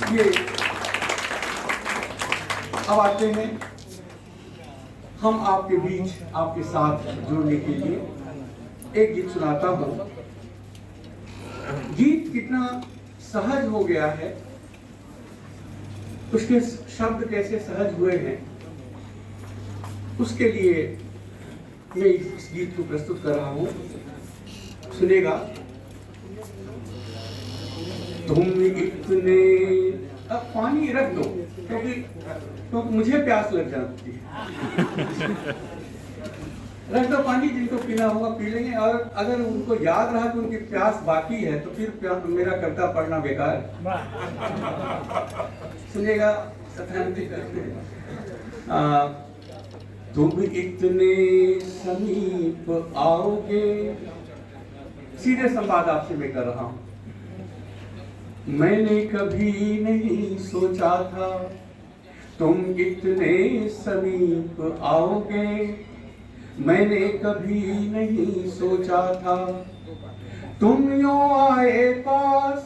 ये अब आते हैं हम आपके बीच, आपके साथ जुड़ने के लिए एक गीत सुनाता हूं। गीत कितना सहज हो गया है, उसके शब्द कैसे सहज हुए हैं, उसके लिए मैं इस गीत को प्रस्तुत कर रहा हूं। सुनेगा। तुम इतने, अब पानी रख दो क्योंकि तो मुझे प्यास लग जाती है। रख दो पानी, जिनको पीना होगा पी लेंगे, और अगर उनको याद रहा कि उनकी प्यास बाकी है तो फिर मेरा कविता पढ़ना बेकार। सुनिएगा। तुम इतने समीप आओगे, सीधे संवाद आपसे मैं कर रहा हूं। मैंने कभी नहीं सोचा था तुम इतने समीप आओगे, मैंने कभी नहीं सोचा था तुम यूं आए पास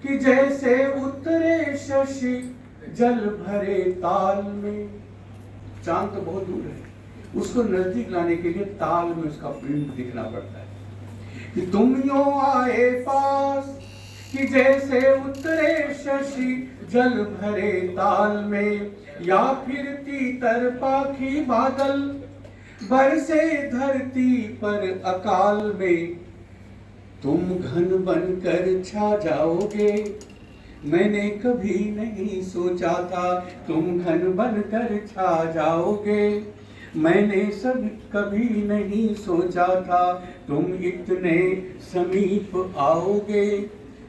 कि जैसे उतरे शशि जल भरे ताल में। चांद तो बहुत दूर है, उसको नजदीक लाने के लिए ताल में उसका प्रिंट दिखना पड़ता है कि तुम यूं आए पास कि जैसे उतरे शशि जल भरे ताल में, या फिर तीतर पाखी बादल बरसे धरती पर अकाल में। तुम घन बनकर छा जाओगे, मैंने कभी नहीं सोचा था तुम घन बनकर छा जाओगे, मैंने सब कभी नहीं सोचा था तुम इतने समीप आओगे,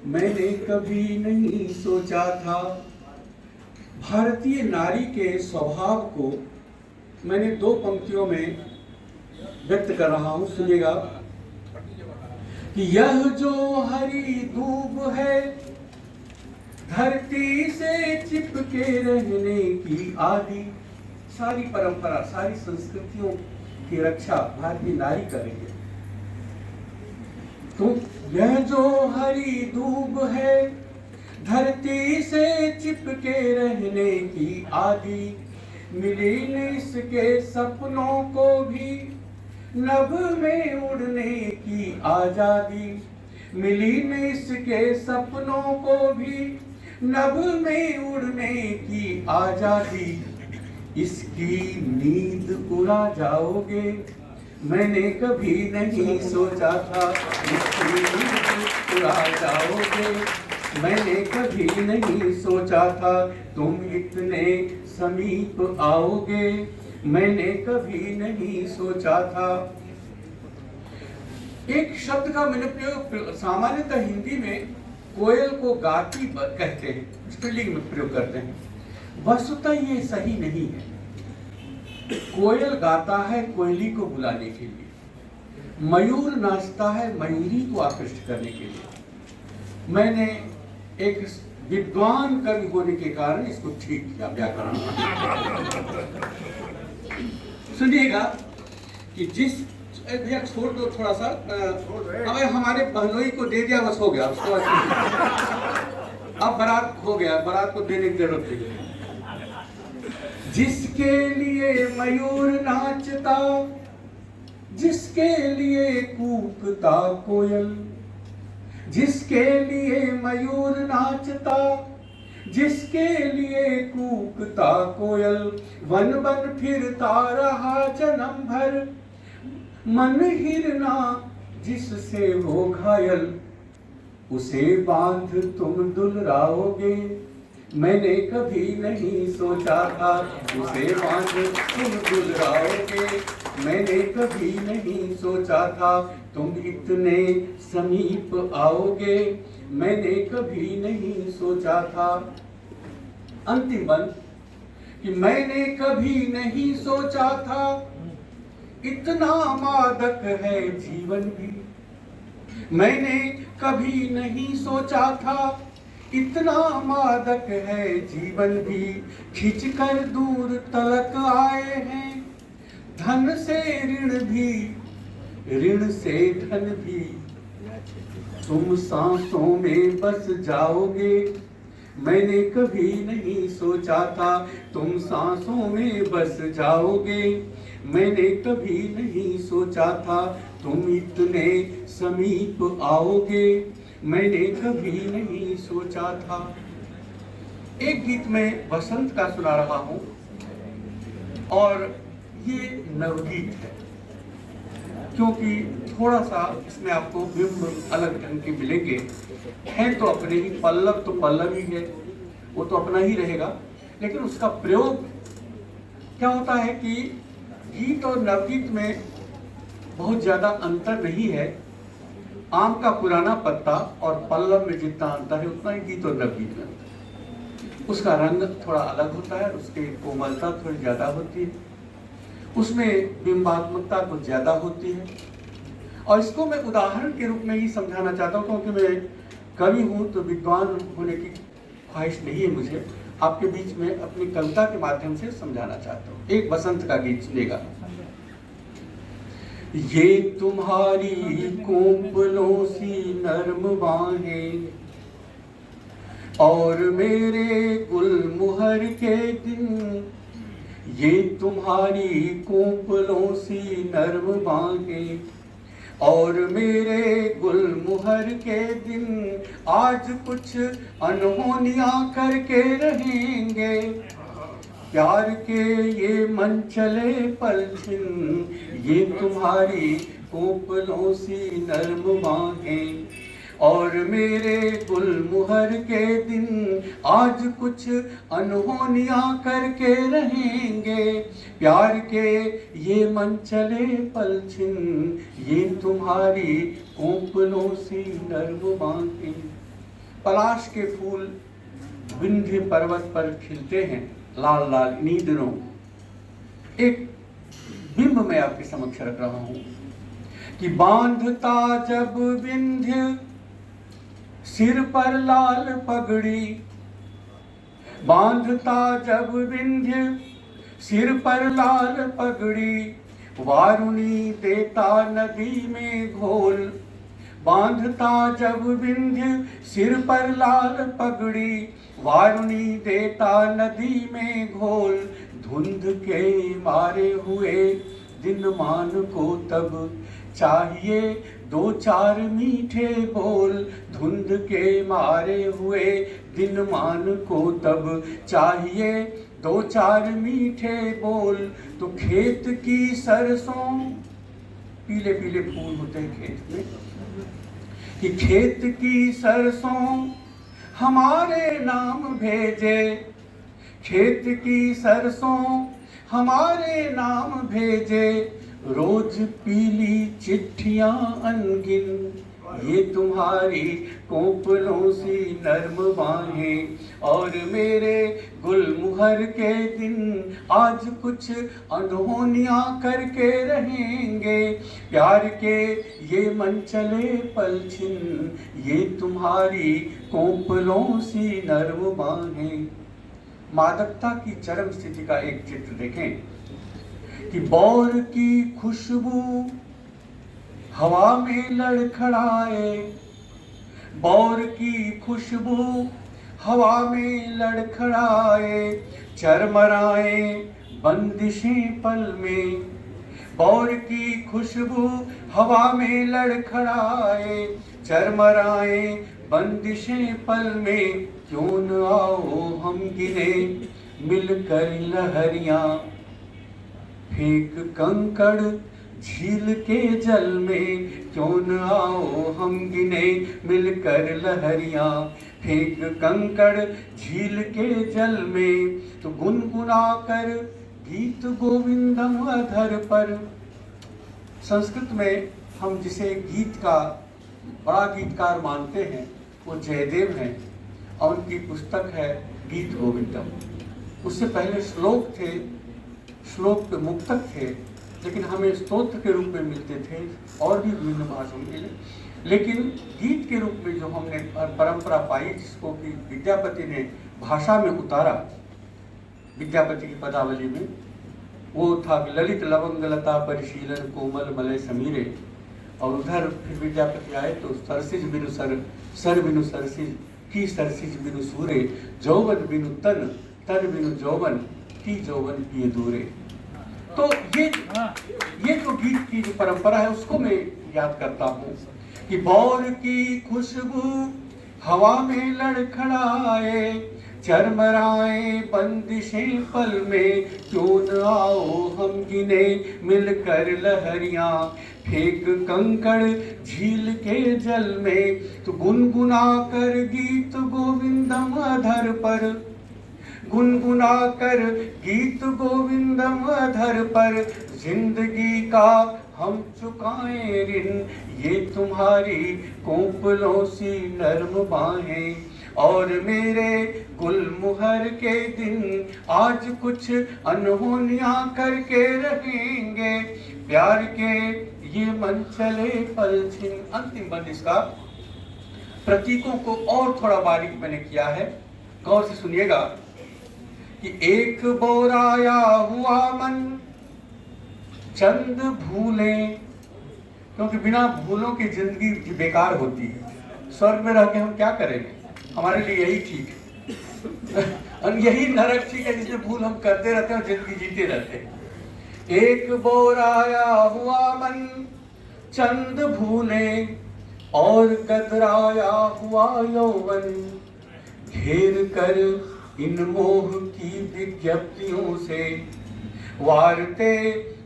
मैंने कभी नहीं सोचा था। भारतीय नारी के स्वभाव को मैंने दो पंक्तियों में व्यक्त कर रहा हूं। सुनिएगा कि यह जो हरी दूब है धरती से चिपके रहने की आदि, सारी परंपरा, सारी संस्कृतियों की रक्षा भारतीय नारी कर रही है। तो यह जो हरी दूब है धरती से चिपके रहने की आदि, मिली न इसके सपनों को भी नभ में उड़ने की आजादी, मिली न इसके सपनों को भी नभ में उड़ने की आजादी। इसकी नींद उड़ा जाओगे, मैंने कभी नहीं सोचा था इसकी नींद उड़ा जाओगे, मैंने कभी नहीं सोचा था तुम इतने समीप आओगे, मैंने कभी नहीं सोचा था। एक शब्द का मैंने प्रयोग सामान्यतः हिंदी में कोयल को गाती कहते हैं, स्त्रीलिंग में प्रयोग करते हैं। वस्तुतः ये सही नहीं है। कोयल गाता है कोयली को बुलाने के लिए, मयूर नाचता है मयूरी को आकृष्ट करने के लिए। मैंने एक विद्वान कवि होने के कारण इसको ठीक किया व्याकरण। सुनिएगा कि जिस भैया छोड़ दो थोड़ा सा, अब हमारे बहनोई को दे दिया बस हो गया, उसको अब बारात हो गया, बारात को देने की जरूरत नहीं। जिसके लिए मयूर नाचता, जिसके लिए कूकता कोयल, जिसके लिए मयूर नाचता, जिसके लिए कूकता कोयल, वन वन फिरता रहा जन्म भर, मन हिरना जिससे हो घायल, उसे बांध तुम दुलराओगे, मैंने कभी नहीं सोचा था उसे बांध तुम दुलराओगे, मैंने कभी नहीं सोचा था तुम इतने समीप आओगे, मैंने कभी नहीं सोचा था। अंतिम बंद कि मैंने कभी नहीं सोचा था इतना मादक है जीवन भी, मैंने कभी नहीं सोचा था इतना मादक है जीवन भी। खिंचकर दूर तलक आए हैं धन से ऋण भी, ऋण से धन भी, तुम सांसों में बस जाओगे, मैंने कभी नहीं सोचा था तुम सांसों में बस जाओगे। मैंने कभी नहीं सोचा था तुम इतने समीप आओगे। मैंने कभी नहीं सोचा था। एक गीत में बसंत का सुना रहा हूं और ये नवगीत है, क्योंकि थोड़ा सा इसमें आपको बिंब अलग ढंग के मिलेंगे। है तो अपने ही, पल्लव तो पल्लव ही है, वो तो अपना ही रहेगा, लेकिन उसका प्रयोग क्या होता है कि गीत और नवगीत में बहुत ज्यादा अंतर नहीं है। आम का पुराना पत्ता और पल्लव में जितना अंतर है उतना ही गीत और नवगीत में अंतर है। उसका रंग थोड़ा अलग होता है, उसकी कोमलता थोड़ी ज्यादा होती है, उसमें बिंबात्मकता कुछ ज्यादा होती है। और इसको मैं उदाहरण के रूप में ही समझाना चाहता हूँ, क्योंकि मैं कवि हूँ तो विद्वान होने की ख्वाहिश नहीं है मुझे। आपके बीच में अपनी कविता के माध्यम से समझाना चाहता हूँ। एक बसंत का गीत सुनेगा। ये तुम्हारी कोमलों सी नर्म बाहें और मेरे गुलमुहर के दिन, ये तुम्हारी कोमलों सी नर्म बाहें और मेरे गुलमुहर के दिन, आज कुछ अनहोनियां करके रहेंगे। प्यार के ये मन चले पलछिन, ये तुम्हारी कोमलों सी नर्म बाहें और मेरे गुलमुहर के दिन, आज कुछ अनहोनियां करके रहेंगे। प्यार के ये मन चले पलछिन, ये तुम्हारी कोमलों सी नर्म बाहें। पलाश के फूल विंध्य पर्वत पर खिलते हैं लाल लाल इन्हीं दिनों। एक बिंब मैं आपके समक्ष रख रहा हूं कि बांधता जब विंध्य सिर पर लाल पगड़ी, बांधता जब विंध्य सिर पर लाल पगड़ी, वारुणी देता नदी में घोल। बांधता जब विंध्य सिर पर लाल पगड़ी, वारुणी देता नदी में घोल। धुंध के मारे हुए दिन मान को तब चाहिए दो चार मीठे बोल। धुंध के मारे हुए दिन मान को तब चाहिए दो चार मीठे बोल। तो खेत की सरसों, पीले पीले फूल होते हैं खेत में, कि खेत की सरसों हमारे नाम भेजे। खेत की सरसों हमारे नाम भेजे, रोज पीली चिट्ठियां अनगिन। ये तुम्हारी कोमलों सी नर्म बाहें और मेरे गुलमुहर के दिन, आज कुछ अनहोनियां करके रहेंगे। प्यार के ये मन चले पलछिन, ये तुम्हारी कोमलों सी नर्म बाहें। मादकता की चरम स्थिति का एक चित्र देखें कि बौर की खुशबू हवा में लड़खड़ाए। बौर की खुशबू हवा में लड़खड़ाए, चरमराए बंदिशें पल में। बौर की खुशबू हवा में लड़खड़ाए, चरमराए बंदिशें पल में। क्यों न आओ हम गिने मिलकर लहरियां, फेंक कंकड़ झील के जल में। क्यों न आओ हम गिने मिलकर लहरियां, फेंक कंकड़ झील के जल में। तो गुनगुना कर गीत गोविंदम अधर पर। संस्कृत में हम जिसे गीत का बड़ा गीतकार मानते हैं वो जयदेव हैं और उनकी पुस्तक है गीत गोविंदम। उससे पहले श्लोक थे, श्लोक पे मुक्तक थे, लेकिन हमें स्तोत्र के रूप में मिलते थे और भी विभिन्न भाषाओं में। लेकिन गीत के रूप में जो हमने परंपरा पाई, जिसको कि विद्यापति ने भाषा में उतारा, विद्यापति की पदावली में, वो था ललित लवंग लता परिशीलन कोमल मलय समीरे। और उधर फिर विद्यापति आए तो सरसिज बिनु सर, सर बिनु सरसिज, की सरसिज बिनु सूरे, जौवन बिनु तन, तन बिनु जौवन, की जौवन पिए दूरे। तो ये जो गीत की जो परंपरा है उसको मैं याद करता हूँ कि बौर की खुशबू हवा में लड़खड़ाए, चरमराए बंदिशें पल में, क्यों न आओ हम गिने मिलकर लहरियां, फेंक कंकड़ झील के जल में, तो गुनगुना कर गीत गोविंदम अधर पर, गुनगुना कर गीत गोविंदम अधर पर, जिंदगी का हम चुकाएं ऋण, ये तुम्हारी कोपलों सी नर्म बाहें, और मेरे गुलमुहर के दिन आज कुछ अनहोनियां करके रहेंगे, प्यार के ये मन चले पल छिन। अंतिम बंद इसका प्रतीकों को और थोड़ा बारीक मैंने किया है, गौर से सुनिएगा कि एक बोराया हुआ मन चंद भूले, क्योंकि बिना भूलों की जिंदगी बेकार होती है। स्वर्ग में रह के हम क्या करेंगे, हमारे लिए यही ठीक है और यही नरक ठीक है जिसमें भूल हम करते रहते हैं और जिंदगी जीते रहते हैं। एक बोराया हुआ मन चंद भूले, और कतराया हुआ यौवन, घेर कर इन मोह की विज्ञप्तियों से, वारते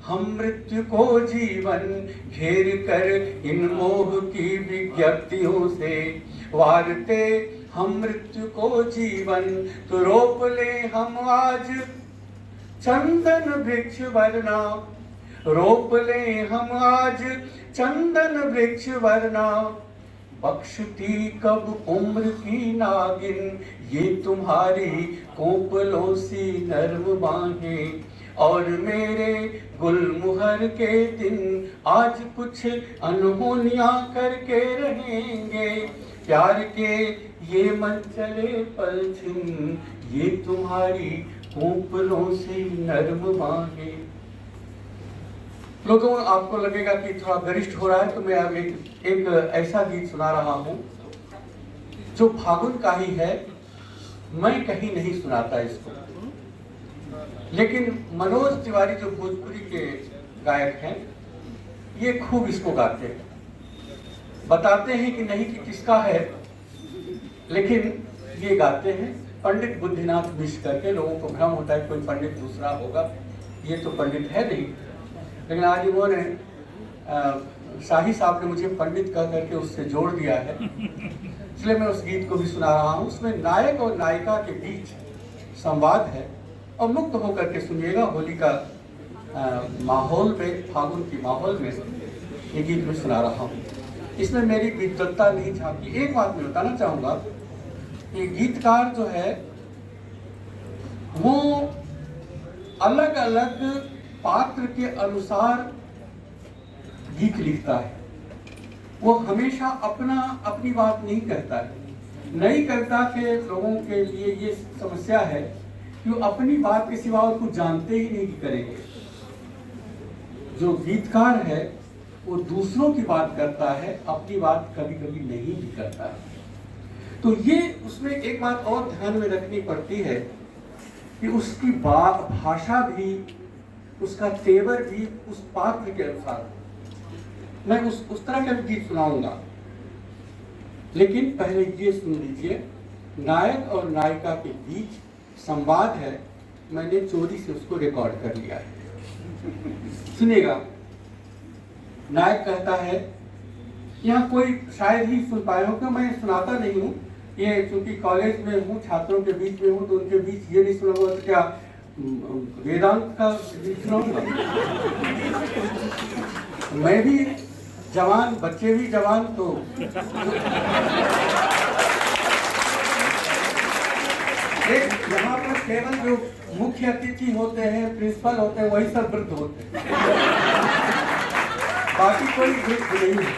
हम मृत्यु को जीवन, घेर कर इन मोह की विज्ञप्तियों से, वारते हम मृत्यु को जीवन, तो रोप ले हम आज चंदन वृक्ष वरना, रोप ले हम आज चंदन वृक्ष वरना, बख्शती कब उम्र की नागिन, ये तुम्हारी कोपलों सी नर्म बाहें, और मेरे गुलमुहर के दिन आज कुछ अनहोनियां करके रहेंगे, प्यार के ये मन चले पल छिन, ये तुम्हारी कोपलों से नर्म बाहें। लोगों, आपको लगेगा कि थोड़ा गरिष्ठ हो रहा है, तो मैं अब एक ऐसा गीत सुना रहा हूं जो फागुन का ही है। मैं कहीं नहीं सुनाता इसको, लेकिन मनोज तिवारी जो भोजपुरी के गायक हैं, ये खूब इसको गाते हैं, बताते हैं कि नहीं कि किसका है, लेकिन ये गाते हैं। पंडित बुद्धिनाथ मिश्र करके, लोगों को भ्रम होता है कोई पंडित दूसरा होगा, ये तो पंडित है नहीं, लेकिन आज उन्होंने शाही साहब ने मुझे पंडित कह करके उससे जोड़ दिया है, इसलिए मैं उस गीत को भी सुना रहा हूँ। उसमें नायक और नायिका के बीच संवाद है, और मुक्त होकर के सुनिएगा। होली का माहौल में, फागुन की माहौल में ये गीत मैं सुना रहा हूँ। इसमें मेरी विद्वत्ता नहीं झांकी। एक बात मैं बताना चाहूँगा, ये गीतकार जो है वो अलग अलग पात्र के अनुसार गीत लिखता है। वो हमेशा अपनी बात नहीं कहता है। नई कविता के लोगों के लिए ये समस्या है कि वो अपनी बात के सिवा और कुछ जानते ही नहीं कि करेंगे। जो गीतकार है वो दूसरों की बात करता है, अपनी बात कभी कभी नहीं भी करता है। तो ये उसमें एक बात और ध्यान में रखनी पड़ती है कि उसकी भाषा भी, उसका तेवर भी उस पात्र के अनुसार। मैं उस तरह का भी गीत सुनाऊंगा, लेकिन पहले ये सुन लीजिए। नायक और नायिका के बीच संवाद है, मैंने चोरी से उसको रिकॉर्ड कर लिया है। सुनिएगा। नायक कहता है, यहाँ कोई शायद ही सुन पाए हो, क्योंकि मैं सुनाता नहीं हूँ, ये चूंकि कॉलेज में हूँ, छात्रों के बीच में हूँ, तो उनके बीच ये नहीं सुना हुआ तो क्या वेदांत का सुनाऊंगा। मैं भी जवान, बच्चे भी जवान, तो यहाँ पर केवल जो मुख्य अतिथि होते हैं, प्रिंसिपल होते हैं, वही सब वृद्ध होते हैं, बाकी कोई वृद्ध नहीं है।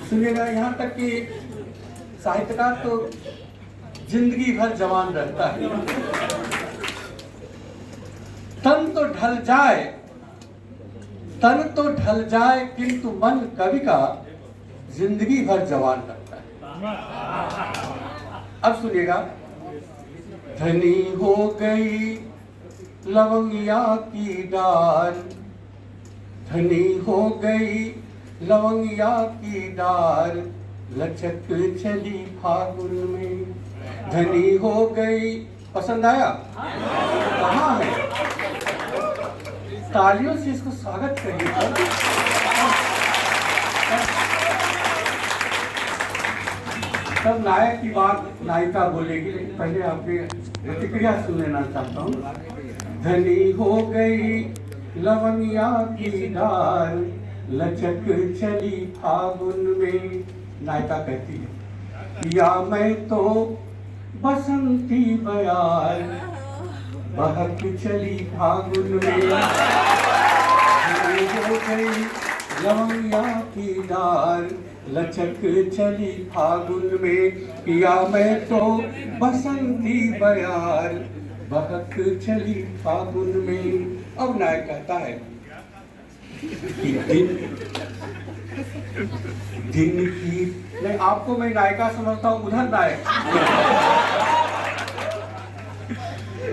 सुनिएगा। यहाँ तक कि साहित्यकार तो जिंदगी भर जवान रहता है। तन तो ढल जाए किंतु मन कवि का जिंदगी भर जवान रहता है। अब सुनिएगा। धनी हो गई लवंगिया की डाल, धनी हो गई लवंगिया की डाल, लचक चली फागुन में। धनी हो गई, पसंद आया? कहाँ है? तालियों से इसको स्वागत करिए। तब नायक की बात नायिका बोलेगी, लेकिन पहले आपकी प्रतिक्रिया सुन लेना चाहता हूँ। धनी हो गई लवंगिया की डाल, लचक चली फागुन में। नायिका कहती है, या मैं तो बसंती बयार, बहक चली फागुन में। धनी हो गई लवंगिया की डाल, लचक चली फागुन में। या मैं तो बसंती बयार, बहक चली फागुन में। अब नायक कहता है कि दिन की, मैं आपको मैं नायिका समझता हूँ, उधर नायक।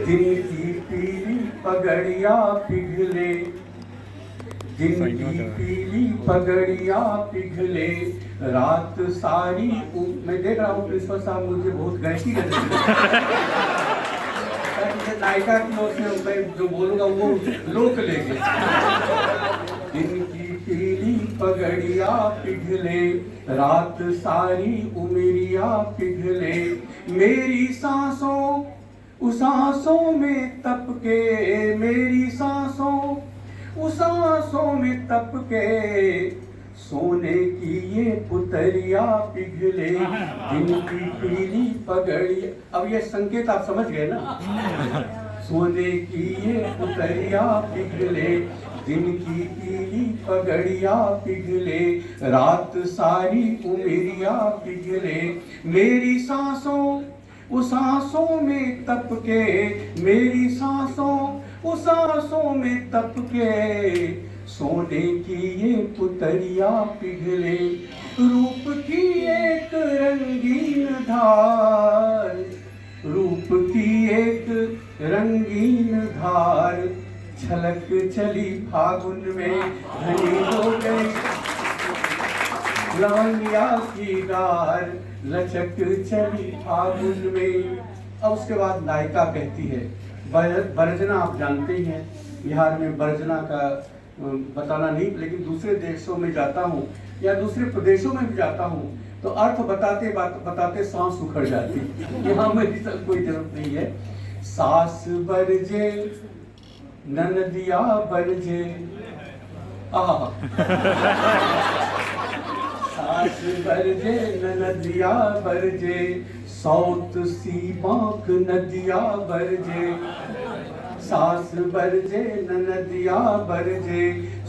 दिन की पीली पगड़िया पिघले, दिन की पीली पगड़िया पिघले, रात सारी। मैं देख रहा हूँ प्रिंसिपल साहब मुझे बहुत गहरी कर रहे हैं। नायिका की ओर से मैं जो बोलूंगा वो रोक लेंगे। दिन की पीली पगड़िया पिघले, रात सारी उमरिया पिघले, मेरी सांसों उस सांसों में तपके, मेरी सांसों उस सांसों में तपके, सोने की ये पुतरिया पिघले। दिन की पीली पगड़िया, अब ये संकेत आप समझ गए ना। सोने की ये पुतरिया पिघले, दिन की पीली पगड़िया पिघले, रात सारी उमरिया पिघले, मेरी सांसों उस सांसों में तपके, मेरी सांसों उस सांसों में तपके, सोने की ये पुतरिया पिघले। रूप की एक रंगीन धार, रूप की एक रंगीन धार, छलक चली फागुन में। धनी हो गई लवंगिया की डाल, लचक चली फागुन में। अब उसके बाद नायिका कहती है, बरजना आप जानते ही हैं, बिहार में बरजना का बताना नहीं, लेकिन दूसरे देशों में जाता हूँ या दूसरे प्रदेशों में भी जाता हूँ तो अर्थ बताते बताते सांस उखड़ जाती। यहाँ मेरी कोई जरूरत नहीं है। सास बरजे ननदिया बरजे, सास बरजे ननदिया बरजे, सौत सी बांक नदिया बरजे, सास बरजे ननदिया बरजे,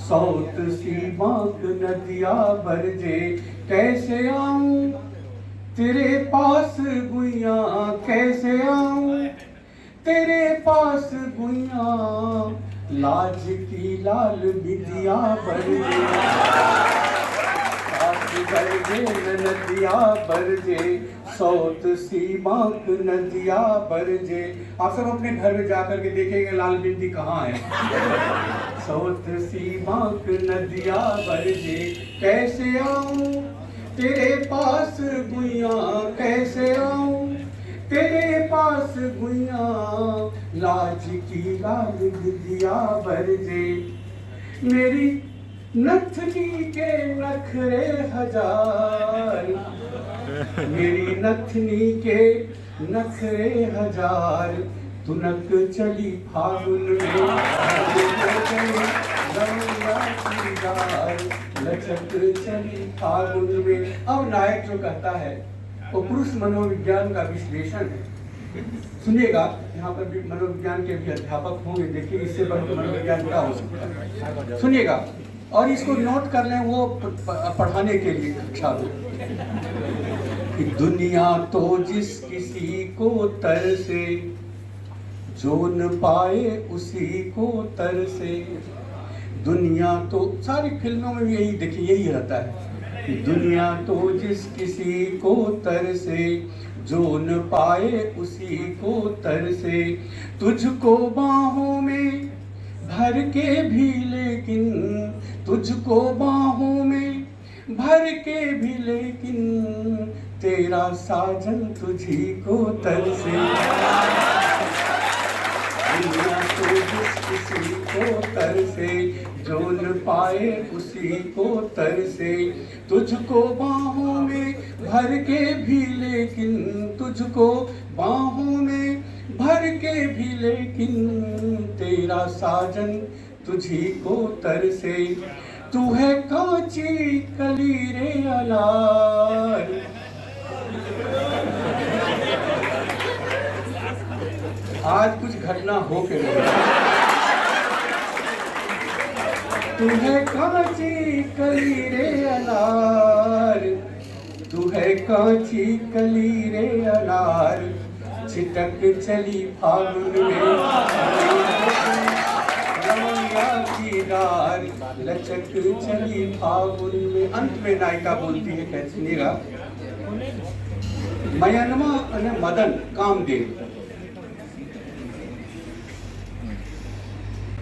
सौत सी बांक नदिया बरजे, कैसे आऊं तेरे पास गुइया, कैसे आऊं तेरे पास गुइया, लाज की लाल बिदिया बरजे, सास बरजे नदिया बरजे, सौत सी बांक नदिया बरजे। आप सब अपने घर में जाकर के देखेंगे लाल बिंदी कहाँ है। सौत सी बांक नदिया बरजे, कैसे आऊं तेरे पास गुइया, कैसे आऊं तेरे पास गुइया, लाज की लाल बिदिया बरजे, मेरी नथनी के नखरे हजार, मेरी नथनी के नखरे हजार, तुनक चली फागुन में। लचक चली फागुन में। अब नायक जो कहता है वो पुरुष मनोविज्ञान का विश्लेषण है। सुनिएगा, यहाँ पर भी मनोविज्ञान के भी अध्यापक होंगे, देखिए इससे बढ़कर मनोविज्ञान क्या हो सकता है। सुनिएगा और इसको नोट कर लें, वो पढ़ाने के लिए कक्षा में। दुनिया तो जिस किसी को तरसे, जो न पाए उसी को तरसे। दुनिया तो सारी फिल्मों में भी यही देखिए, यही रहता है। दुनिया तो जिस किसी को तरसे, जो न पाए उसी को तरसे। तुझको बाहों में भर के भी लेकिन, तुझको बाहों में भर के भी लेकिन, तेरा साजन तुझी को तरसे। दुनिया तो जिस किसी को तरसे, जो न पाए उसी को तरसे। तुझको बाहों में भर के भी लेकिन, तुझको बाहों में भर के भी लेकिन, तेरा साजन तुझी को तरसे। तू है कांची कली रे अनार, आज कुछ घटना हो के तू है कांची कली रे अनार, तू है कांची कली रे अनार, छिटक चली फागुन में रमैया की डार, लचक चली फागुन में। अंत में नायिका बोलती है, कहती सुनिएगा, मयनमा अने मदन कामदेव,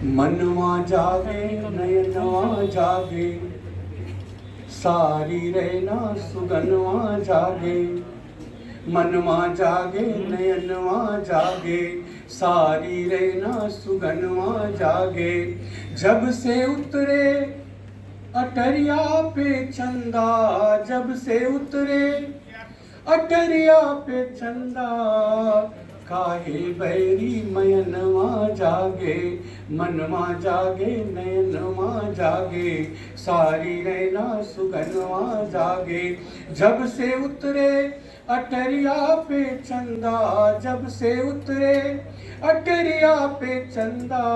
मनवा जागे नयनवा जागे, सारी रहना सुगनवा जागे। मनवा जागे नयनवा जागे, सारी रहना सुगनवा जागे। जब से उतरे अटरिया पे चंदा, जब से उतरे अटरिया पे चंदा, काहे बैरी मयनवा जागे। मनवा जागे नयनवा जागे, सारी रहना सुगनवा जागे। जब से उतरे अटरिया पे चंदा, जब से उतरे अटरिया पे चंदा,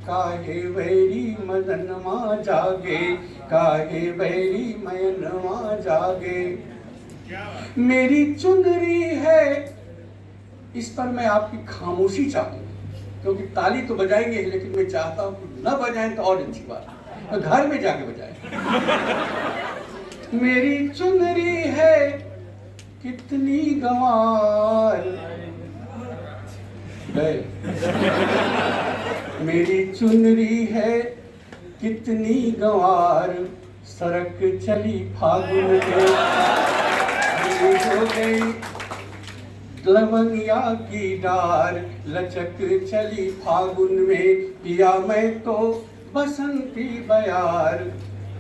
काहे बैरी मदनवा जागे, काहे बैरी मयनवा जागे। मेरी चुनरी है, इस पर मैं आपकी खामोशी चाहूँ, क्योंकि ताली तो बजाएंगे लेकिन मैं चाहता हूँ कि न बजाएं तो और अच्छी बात, तो घर में जाके बजाएं। मेरी चुनरी है कितनी गंवार, मेरी चुनरी है कितनी गंवार, सरक चली फागुन में हो गई लवंगिया की डार, लचक चली फागुन में पिया मैं तो बसंती बयार,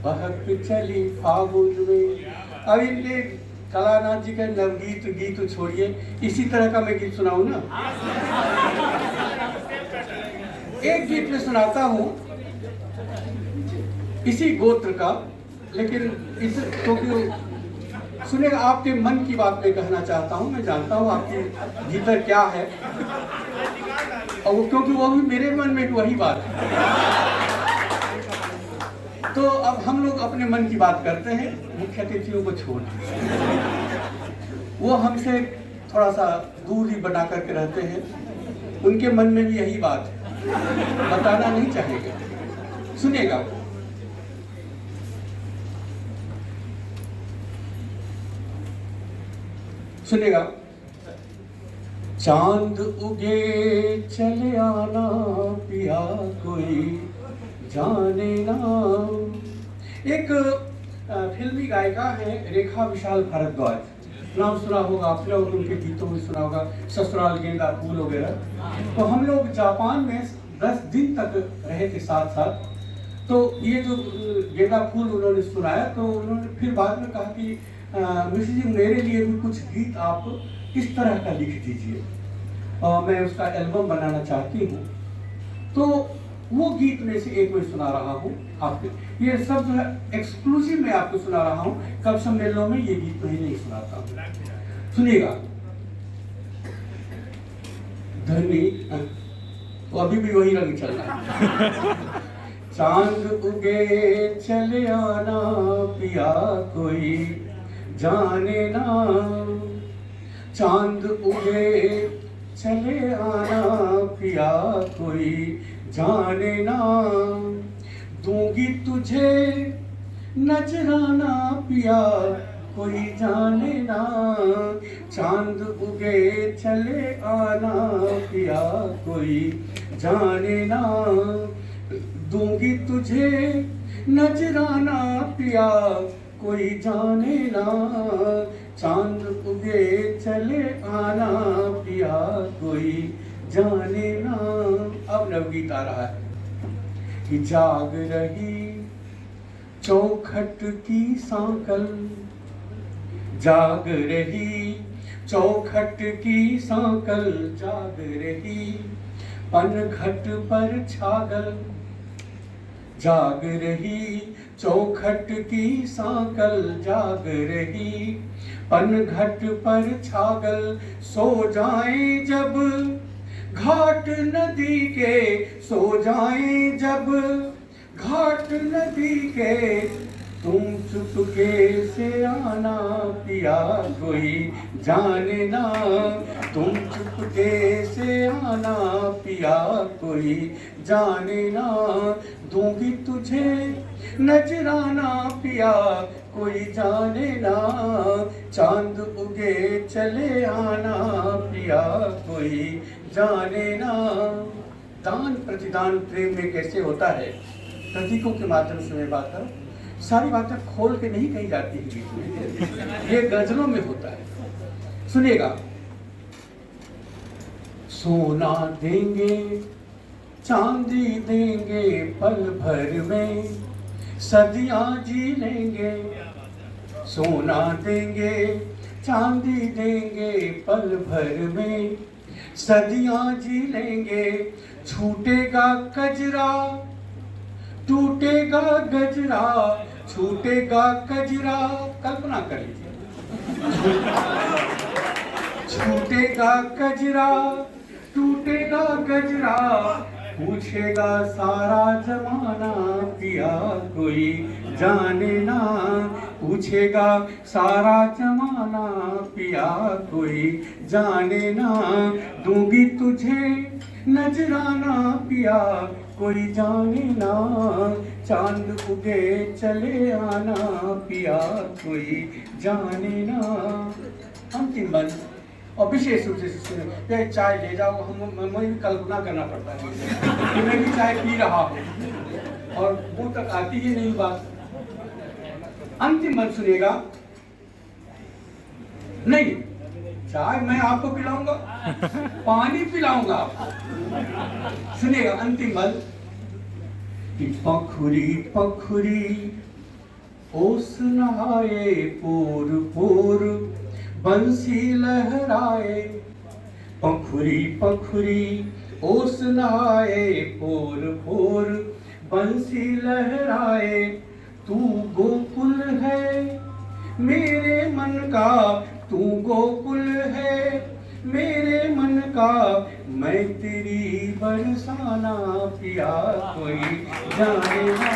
बहक चली फागुन में। अब इनके कलानाथ जी का नवगीत गीत छोड़िए, इसी तरह का मैं गीत सुनाऊं ना। एक गीत में सुनाता हूँ इसी गोत्र का, लेकिन इस क्योंकि सुनेगा, आपके मन की बात मैं कहना चाहता हूँ। मैं जानता हूँ आपके भीतर क्या है, और वो क्योंकि वो भी मेरे मन में वही बात है। तो अब हम लोग अपने मन की बात करते हैं, मुख्य अतिथियों को छोड़। वो हमसे थोड़ा सा दूरी बना करके रहते हैं, उनके मन में भी यही बात है, बताना नहीं चाहेगा। सुनिएगा, सुनेगा। चांद उगे चले आना पिया कोई जाने ना। एक फिल्मी गायिका है रेखा विशाल भारद्वाज, नाम सुना होगा आपने और उनके गीतों में सुना होगा, ससुराल गेंदा फूल वगैरह। तो हम लोग जापान में 10 दिन तक रहे थे साथ साथ। तो ये जो गेंदा फूल उन्होंने सुनाया, तो उन्होंने फिर बाद में कहा कि मिश्र जी मेरे लिए भी कुछ गीत आप इस तरह का लिख दीजिए, और मैं उसका एल्बम बनाना चाहती हूँ। तो वो गीत में से एक मैं सुना रहा हूँ आपको। ये सब जो है एक्सक्लूसिव मैं आपको सुना रहा हूँ, कब सम्मेलनों में ये गीत मैं नहीं सुनाता हूँ। सुनिएगा। धनी तो अभी भी वही रंग चल रहा है। चांद उगे चले आना पिया कोई जाने ना, चांद उगे चले आना पिया कोई जाने ना। दूंगी तुझे नजराना पिया कोई जाने ना, चांद उगे चले आना पिया कोई जाने ना, दूंगी तुझे नजराना पिया कोई जाने ना, चांद उगे चले आना पिया कोई जाने ना। अब नवगीत आ रहा है कि जाग रही चौखट की सांकल, जाग रही चौखट की सांकल, जाग रही पनघट पर छागल, जाग रही चौखट की सांकल, जाग रही पनघट पर छागल, सो जाएं जब घाट नदी के, सो जाएं जब घाट नदी के, तुम चुपके से आना पिया कोई जाने ना, तुम चुपके से आना पिया कोई जाने ना, दूंगी तुझे नजराना पिया कोई जाने ना, चांद उगे चले आना पिया कोई जाने ना। दान प्रतिदान प्रेम में कैसे होता है, प्रतीकों के माध्यम से मैं बात करूं, सारी बातें खोल के नहीं कही जाती है बीच में, ये गजलों में होता है। सुनिएगा। सोना देंगे चांदी देंगे पल भर में, सदियां जी लेंगे, सोना देंगे चांदी देंगे पल भर में, सदियां जी लेंगे, छूटेगा कजरा टूटेगा गजरा, छूटेगा कजरा, कल्पना कर लीजिए, छूटेगा कजरा टूटेगा गजरा, पूछेगा सारा जमाना पिया कोई जाने ना, पूछेगा सारा जमाना पिया कोई जाने ना, दूंगी तुझे नजराना पिया कोई जाने ना, चांद उगे चले आना पिया कोई जाने ना। अंतिम बंद और विशेष रूप से चाय ले जाओ, हम भी कल्पना करना पड़ता है कि मैं भी चाय पी रहा हूँ और मुंह तक आती ही नहीं बात। अंतिम बंद सुनिएगा। नहीं, चाय मैं आपको पिलाऊंगा, पानी पिलाऊंगा आपको। सुनिएगा अंतिम बंद। पखुरी पखुरी ओस नहाए पूर पूर, बंसी लहराए, पखुरी पखुरी ओस नहाए पूर पूर, बंसी लहराए, तू गोकुल है मेरे मन का, तू गोकुल है मेरे मन का, मैं तेरी बरसाना पिया कोई जाने ना,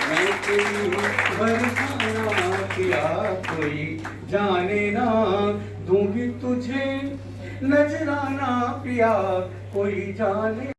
मैं तेरी बरसाना पिया कोई जाने ना, दूंगी तुझे नजराना पिया कोई जाने